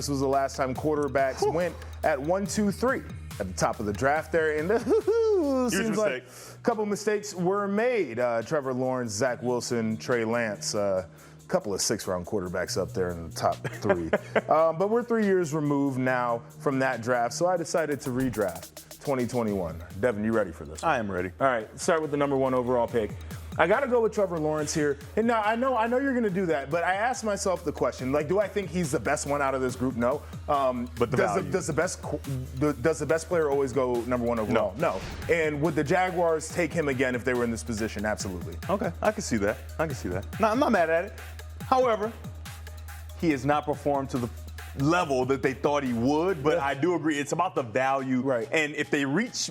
This was the last time quarterbacks went at 1, 2, 3 at the top of the draft there. And seems like a couple mistakes were made. Trevor Lawrence, Zach Wilson, Trey Lance. Couple of 6th-round quarterbacks up there in the top 3. But we're 3 years removed now from that draft, so I decided to redraft 2021. Devin, you ready for this? I am ready. All right, start with the number 1 overall pick. I got to go with Trevor Lawrence here. And now I know you're going to do that, but I asked myself the question, like, do I think he's the best one out of this group? No. But does the best player always go number 1 overall? No. And would the Jaguars take him again if they were in this position? Absolutely. Okay, I can see that. No, I'm not mad at it. However, he has not performed to the level that they thought he would, but I do agree. It's about the value. Right. And if they reach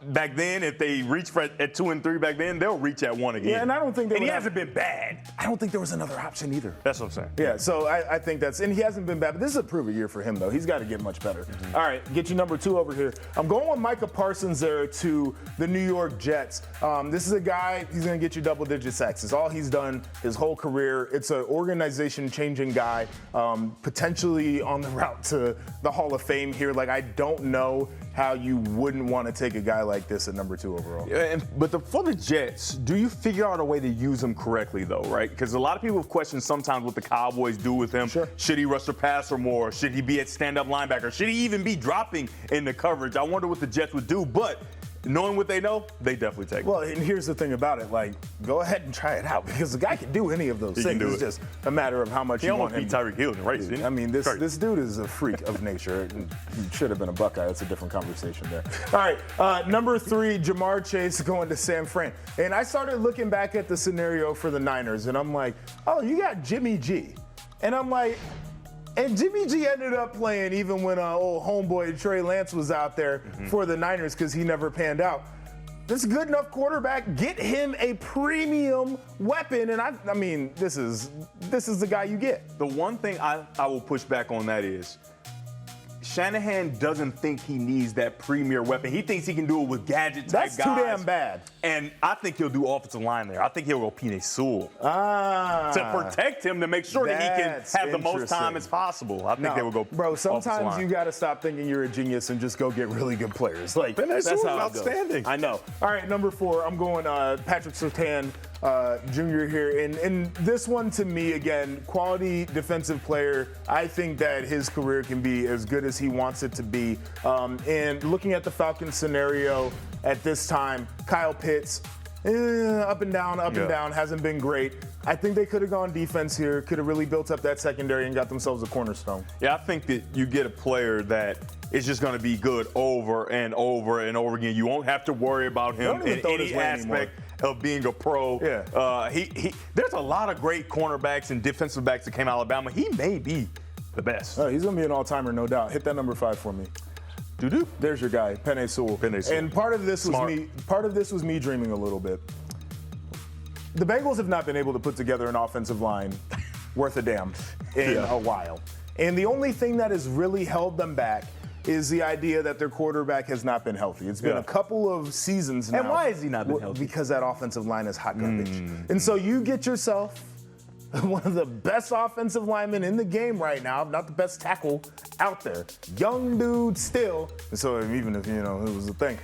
back then, if they reach at 2 and 3 back then, they'll reach at 1 again. Yeah, and I don't think he hasn't been bad. I don't think there was another option either. That's what I'm saying. Yeah, so I think and he hasn't been bad, but this is a prove-it year for him, though. He's got to get much better. All right, get you number 2 over here. I'm going with Micah Parsons there to the New York Jets. This is a guy, he's going to get you double-digit sacks. It's all he's done his whole career. It's an organization-changing guy, potentially on the route to the Hall of Fame here. Like, I don't know how you wouldn't want to take a guy like this at number 2 overall. Yeah, but for the Jets, do you figure out a way to use him correctly, though, right? Because a lot of people have questioned sometimes what the Cowboys do with him. Sure. Should he rush the passer more? Should he be at stand-up linebacker? Should he even be dropping in the coverage? I wonder what the Jets would do, but knowing what they know, they definitely take it. Well, and here's the thing about it, like, go ahead and try it out, because the guy can do any of those things. It's just a matter of how much you want him. He almost beat Tyreek Hill in the race, didn't he? I mean, this dude is a freak of nature. He should have been a Buckeye. That's a different conversation there. All right, number 3, Jamar Chase going to San Fran. And I started looking back at the scenario for the Niners, and I'm like, oh, you got Jimmy G. And I'm like, and Jimmy G ended up playing even when old homeboy Trey Lance was out there for the Niners because he never panned out. This is a good enough quarterback. Get him a premium weapon, and I mean, this is the guy you get. The one thing I will push back on that is Shanahan doesn't think he needs that premier weapon. He thinks he can do it with gadget type guys. That's too damn bad. And I think he'll do offensive line there. I think he'll go Penei Sewell to protect him, to make sure that he can have the most time as possible. I think they will go. Bro, sometimes you got to stop thinking you're a genius and just go get really good players. Like, that's how it goes. Outstanding. I know. All right, number 4, I'm going Patrick Surtain Jr. here. And this one, to me, again, quality defensive player. I think that his career can be as good as he wants it to be. And looking at the Falcons scenario at this time, Kyle Pitts, up and down, hasn't been great. I think they could have gone defense here, could have really built up that secondary and got themselves a cornerstone. Yeah, I think that you get a player that is just going to be good over and over and over again. You won't have to worry about him in any aspect of being a pro. Yeah. There's a lot of great cornerbacks and defensive backs that came out of Alabama. He may be the best. Oh, he's going to be an all-timer, no doubt. Hit that number 5 for me. There's your guy, Penei Sewell. And part of this was me dreaming a little bit. The Bengals have not been able to put together an offensive line worth a damn in a while. And the only thing that has really held them back is the idea that their quarterback has not been healthy. It's been a couple of seasons now. And why has he not been healthy? Because that offensive line is hot garbage. And so you get yourself one of the best offensive linemen in the game right now, not the best tackle out there. Young dude still. And so even if, it was a thing.